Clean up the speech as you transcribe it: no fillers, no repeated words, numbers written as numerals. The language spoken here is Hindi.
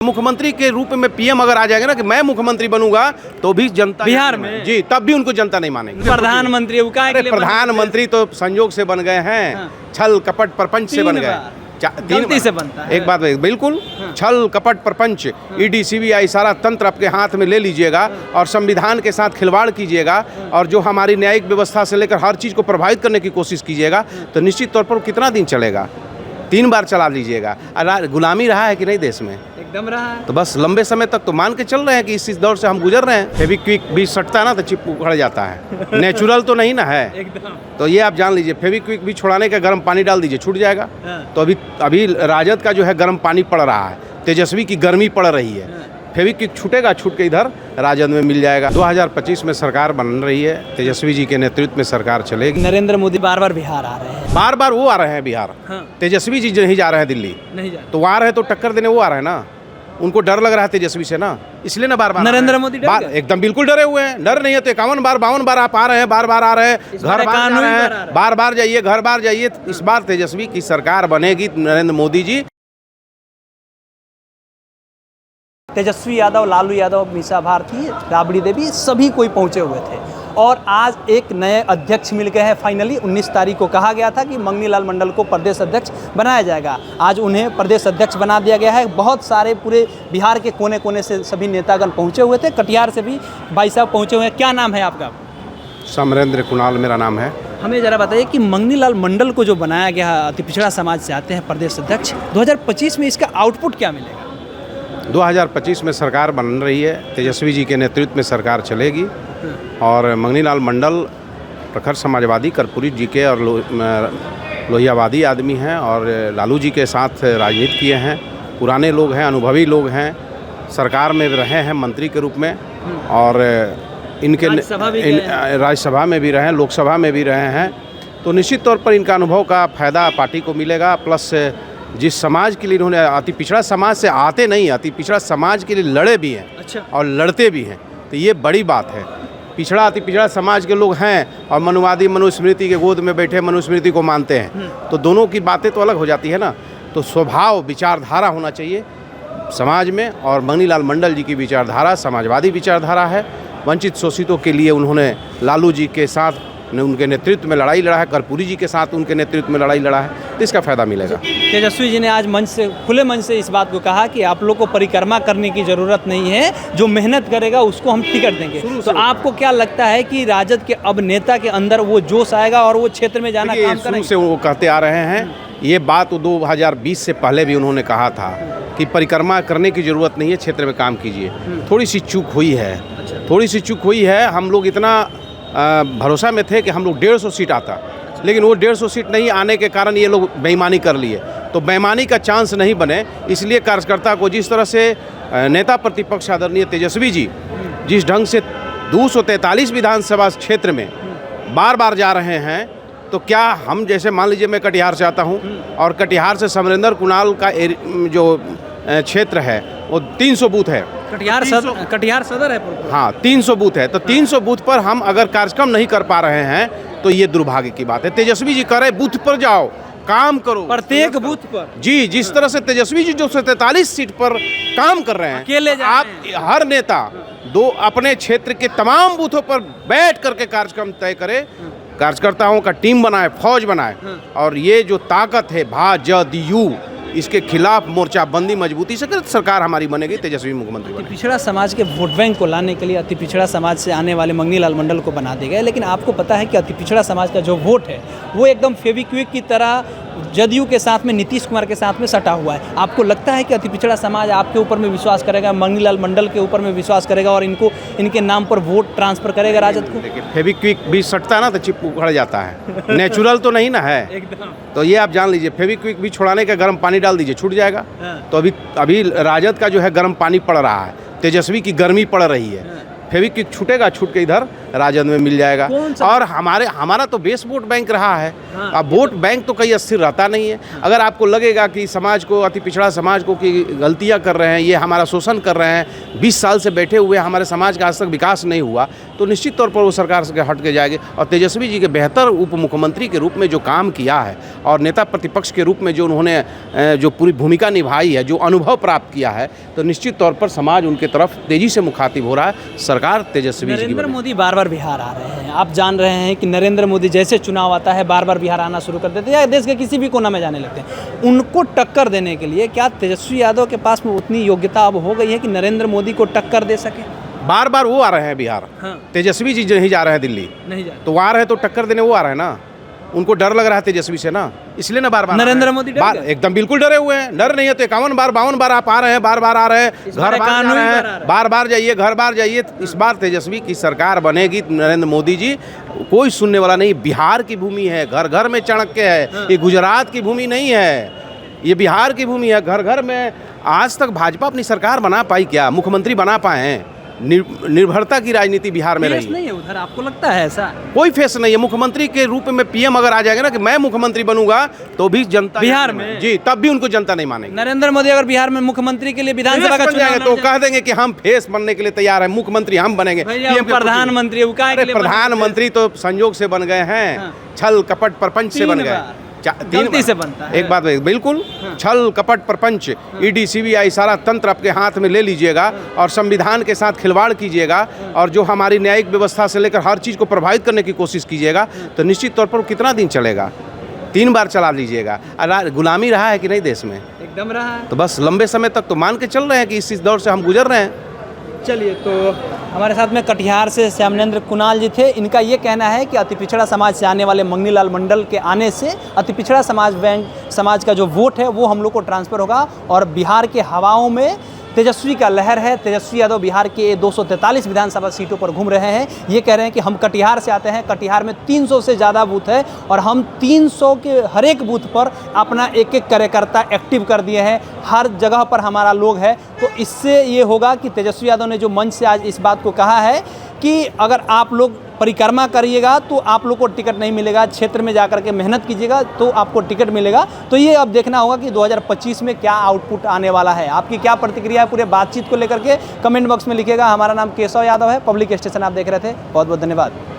मुख्यमंत्री के रूप में पीएम अगर आ जाएगा ना कि मैं मुख्यमंत्री बनूंगा तो भी जनता बिहार में जी तब भी उनको जनता नहीं मानेगी। प्रधानमंत्री प्रधानमंत्री तो संयोग से बन गए हैं, हाँ। छल कपट प्रपंच से बन गए। गलती से बनता है। एक बात बिल्कुल, छल कपट प्रपंच, ईडी सीबीआई सारा तंत्र आपके हाथ में ले लीजिएगा और संविधान के साथ खिलवाड़ कीजिएगा और जो हमारी न्यायिक व्यवस्था से लेकर हर चीज़ को प्रभावित करने की कोशिश कीजिएगा तो निश्चित तौर पर कितना दिन चलेगा? 3 बार चला लीजिएगा। गुलामी रहा है कि नहीं देश में? एकदम रहा है। तो बस लंबे समय तक तो मान के चल रहे हैं कि इस दौर से हम गुजर रहे हैं। फेविक्विक भी सटता है ना तो चिप उखड़ जाता है, नेचुरल तो नहीं ना है एकदम। तो ये आप जान लीजिए, फेविक्विक भी छुड़ाने का गर्म पानी डाल दीजिए, छूट जाएगा। हाँ। तो अभी राजद का जो है गर्म पानी पड़ रहा है, तेजस्वी की गर्मी पड़ रही है। फेविक्विक छूटेगा, छूट के इधर राजद में मिल जाएगा। 2025 में सरकार बन रही है, तेजस्वी जी के नेतृत्व में सरकार चलेगी। नरेंद्र मोदी बार बार बिहार आ रहे हैं, बार बार वो आ रहे हैं बिहार। हाँ। तेजस्वी जी नहीं जा रहे हैं दिल्ली, नहीं जा तो वो आ रहे हैं तो टक्कर देने वो आ रहे हैं ना। उनको डर लग रहा है तेजस्वी से ना, इसलिए ना बार बार नरेंद्र मोदी डर गए? एकदम बिल्कुल डरे हुए हैं। डर नहीं है तो 51 बार 52 बार आप आ रहे हैं, बार बार आ रहे हैं, घर बार जा रहे हैं, बार बार जाइए, घर बार जाइए। इस बार तेजस्वी की सरकार बनेगी, नरेंद्र मोदी जी। तेजस्वी यादव, लालू यादव, मीसा भारती, राबड़ी देवी सभी कोई पहुंचे हुए थे और आज एक नए अध्यक्ष मिल गए हैं। फाइनली 19 तारीख को कहा गया था कि मंगनी लाल मंडल को प्रदेश अध्यक्ष बनाया जाएगा। आज उन्हें प्रदेश अध्यक्ष बना दिया गया है। बहुत सारे पूरे बिहार के कोने कोने से सभी नेतागण पहुंचे हुए थे। कटिहार से भी भाई साहब पहुंचे हुए हैं। क्या नाम है आपका? समरेंद्र कुणाल मेरा नाम है। हमें ज़रा बताइए कि मंगनी लाल मंडल को जो बनाया गया है, अति पिछड़ा समाज से आते हैं प्रदेश अध्यक्ष, 2025 में इसका आउटपुट क्या मिलेगा? 2025 में सरकार बन रही है, तेजस्वी जी के नेतृत्व में सरकार चलेगी और मंगनी लाल मंडल प्रखर समाजवादी, कर्पूरी जी के और लोहियावादी आदमी हैं और लालू जी के साथ राजनीति किए हैं, पुराने लोग हैं, अनुभवी लोग हैं, सरकार में रहे हैं मंत्री के रूप में और इनके राज्यसभा में भी रहे, लोकसभा में भी रहे हैं। तो निश्चित तौर पर इनका अनुभव का फ़ायदा पार्टी को मिलेगा। प्लस जिस समाज के लिए इन्होंने, अति पिछड़ा समाज से आते नहीं, अति पिछड़ा समाज के लिए लड़े भी हैं। अच्छा। और लड़ते भी हैं, तो ये बड़ी बात है। पिछड़ा अति पिछड़ा समाज के लोग हैं और मनुवादी मनुस्मृति के गोद में बैठे मनुस्मृति को मानते हैं, तो दोनों की बातें तो अलग हो जाती है ना। तो स्वभाव विचारधारा होना चाहिए समाज में और मंगनी लाल मंडल जी की विचारधारा समाजवादी विचारधारा है। वंचित शोषितों के लिए उन्होंने लालू जी के साथ उनके नेतृत्व में लड़ाई लड़ा है, कर्पूरी जी के साथ उनके नेतृत्व में लड़ाई लड़ा है, तो इसका फ़ायदा मिलेगा। तेजस्वी जी ने आज मंच से, खुले मंच से इस बात को कहा कि आप लोग को परिक्रमा करने की ज़रूरत नहीं है, जो मेहनत करेगा उसको हम टिकट देंगे। तो आपको क्या लगता है कि राजद के अब नेता के अंदर वो जोश आएगा और वो क्षेत्र में जाना काम करेंगे? से वो कहते आ रहे हैं, ये बात 2020 से पहले भी उन्होंने कहा था कि परिक्रमा करने की ज़रूरत नहीं है, क्षेत्र में काम कीजिए। थोड़ी सी चूक हुई है, थोड़ी सी चूक हुई है। हम लोग इतना भरोसा में थे कि हम लोग 150 सीट आता, लेकिन वो 150 सीट नहीं आने के कारण ये लोग बेईमानी कर लिए। तो बेईमानी का चांस नहीं बने, इसलिए कार्यकर्ता को जिस तरह से नेता प्रतिपक्ष आदरणीय तेजस्वी जी जिस ढंग से 243 विधानसभा क्षेत्र में बार बार जा रहे हैं, तो क्या हम जैसे मान लीजिए मैं कटिहार से आता हूँ और कटिहार से समरेंद्र कुणाल का जो क्षेत्र है वो 300 बूथ है, कटिहार सदर है। हाँ, 300 बूथ है। तो 300 बूथ पर हम अगर कार्यक्रम नहीं कर पा रहे हैं तो ये दुर्भाग्य की बात है। तेजस्वी जी कह रहे बूथ पर जाओ, काम करो, प्रत्येक बूथ पर। जी, जिस तरह से तेजस्वी जी जो 43 सीट पर काम कर रहे हैं, अकेले आप हर नेता अपने क्षेत्र के तमाम बूथों पर बैठ करके कार्यक्रम तय करे, कार्यकर्ताओं का टीम बनाए, फौज बनाए और ये जो ताकत है भाजपा, इसके खिलाफ मोर्चाबंदी मजबूती से कर सरकार हमारी बनेगी, तेजस्वी मुख्यमंत्री बनेगी। पिछड़ा समाज के वोट बैंक को लाने के लिए अति पिछड़ा समाज से आने वाले मंगनी लाल मंडल को बना दिया गया। लेकिन आपको पता है कि अति पिछड़ा समाज का जो वोट है वो एकदम फेविक्विक की तरह जदयू के साथ में, नीतीश कुमार के साथ में सटा हुआ है। आपको लगता है कि अति पिछड़ा समाज आपके ऊपर में विश्वास करेगा, मंगनी लाल मंडल के ऊपर में विश्वास करेगा और इनके नाम पर वोट ट्रांसफर करेगा राजद को? देखिए, फेविक्विक भी सटता है ना तो चिप उखड़ जाता है, नेचुरल तो नहीं ना है एकदम। तो ये आप जान लीजिए, फेविक्विक भी छुड़ाने का गर्म पानी डाल दीजिए, छूट जाएगा। तो अभी राजद का जो है गर्म पानी पड़ रहा है, तेजस्वी की गर्मी पड़ रही है। फेविक्विक छूटेगा, छूट के इधर राजद में मिल जाएगा। कौन सा? और हमारा तो बेस वोट बैंक रहा है। हाँ, अब वोट बैंक तो कहीं अस्थिर रहता नहीं है। अगर आपको लगेगा कि समाज को, अति पिछड़ा समाज को की गलतियां कर रहे हैं, ये हमारा शोषण कर रहे हैं, 20 साल से बैठे हुए हमारे समाज का आज तक विकास नहीं हुआ, तो निश्चित तौर पर वो सरकार से हट के जाएंगे। और तेजस्वी जी के बेहतर उप मुख्यमंत्री के रूप में जो काम किया है और नेता प्रतिपक्ष के रूप में जो उन्होंने जो पूरी भूमिका निभाई है, जो अनुभव प्राप्त किया है, तो निश्चित तौर पर समाज उनके तरफ तेजी से मुखातिब हो रहा है। सरकार तेजस्वी जी की नरेंद्र मोदी बार बार बिहार आ रहे हैं। आप जान रहे हैं कि नरेंद्र मोदी जैसे चुनाव आता है बार बार बिहार आना शुरू कर देते हैं या देश के किसी भी कोना में जाने लगते हैं। उनको टक्कर देने के लिए क्या तेजस्वी यादव के पास में उतनी योग्यता अब हो गई है कि नरेंद्र मोदी को टक्कर दे सके? बार बार वो आ रहे हैं बिहार। हाँ। तेजस्वी जी नहीं जा रहे हैं दिल्ली, नहीं जा तो वहाँ रहे तो टक्कर देने वो आ रहे हैं ना। उनको डर लग रहा है तेजस्वी से ना, इसलिए ना बार बार नरेंद्र मोदी डर गए? एकदम बिल्कुल डरे हुए हैं। डर नहीं है तो 51 बार 52 बार आप आ रहे हैं, बार बार आ रहे हैं, घर बार जा रहे हैं, बार बार जाइए, घर बार जाइए। इस बार तेजस्वी की सरकार बनेगी, नरेंद्र मोदी जी, कोई सुनने वाला नहीं। बिहार की भूमि है, घर घर में चाणक्य है। ये गुजरात की भूमि नहीं है, ये बिहार की भूमि है। घर घर में आज तक भाजपा अपनी सरकार बना पाई क्या? मुख्यमंत्री बना पाए हैं? निर्भरता की राजनीति बिहार में रही नहीं है उधर, आपको लगता है ऐसा? कोई फेस नहीं है। मुख्यमंत्री के रूप में पीएम अगर आ जाएगा ना कि मैं मुख्यमंत्री बनूंगा, तो भी जनता बिहार में जी, तब भी उनको जनता नहीं मानेगी। नरेंद्र मोदी अगर बिहार में मुख्यमंत्री के लिए विधानसभा का चुनाव तो कह देंगे कि हम फेस बनने के लिए तैयार हैं, मुख्यमंत्री हम बनेंगे। प्रधानमंत्री प्रधानमंत्री तो संयोग से बन गए हैं, छल कपट प्रपंच से बन गए। गलती से बनता है। एक बात बिल्कुल, छल कपट प्रपंच, ईडी सीबीआई सारा तंत्र आपके हाथ में ले लीजिएगा और संविधान के साथ खिलवाड़ कीजिएगा और जो हमारी न्यायिक व्यवस्था से लेकर हर चीज़ को प्रभावित करने की कोशिश कीजिएगा, तो निश्चित तौर पर कितना दिन चलेगा? 3 बार चला लीजिएगा। गुलामी रहा है कि नहीं देश में? एकदम रहा है। तो बस लंबे समय तक तो मान के चल रहे हैं कि इस दौर से हम गुजर रहे हैं। चलिए, तो हमारे साथ में कटिहार से श्यामलेंद्र कुणाल जी थे। इनका ये कहना है कि अति पिछड़ा समाज से आने वाले मंगनी लाल मंडल के आने से अति पिछड़ा समाज का जो वोट है वो हम लोग को ट्रांसफ़र होगा और बिहार के हवाओं में तेजस्वी का लहर है। तेजस्वी यादव बिहार के 243 विधानसभा सीटों पर घूम रहे हैं। ये कह रहे हैं कि हम कटिहार से आते हैं, कटिहार में 300 से ज़्यादा बूथ है और हम 300 के हर एक बूथ पर अपना एक एक कार्यकर्ता एक्टिव कर दिए हैं। हर जगह पर हमारा लोग है। तो इससे ये होगा कि तेजस्वी यादव ने जो मंच से आज इस बात को कहा है कि अगर आप लोग परिक्रमा करिएगा तो आप लोग को टिकट नहीं मिलेगा, क्षेत्र में जाकर के मेहनत कीजिएगा तो आपको टिकट मिलेगा। तो ये अब देखना होगा कि 2025 में क्या आउटपुट आने वाला है। आपकी क्या प्रतिक्रिया है पूरे बातचीत को लेकर के कमेंट बॉक्स में लिखिएगा। हमारा नाम केशव यादव है, पब्लिक स्टेशन आप देख रहे थे। बहुत बहुत धन्यवाद।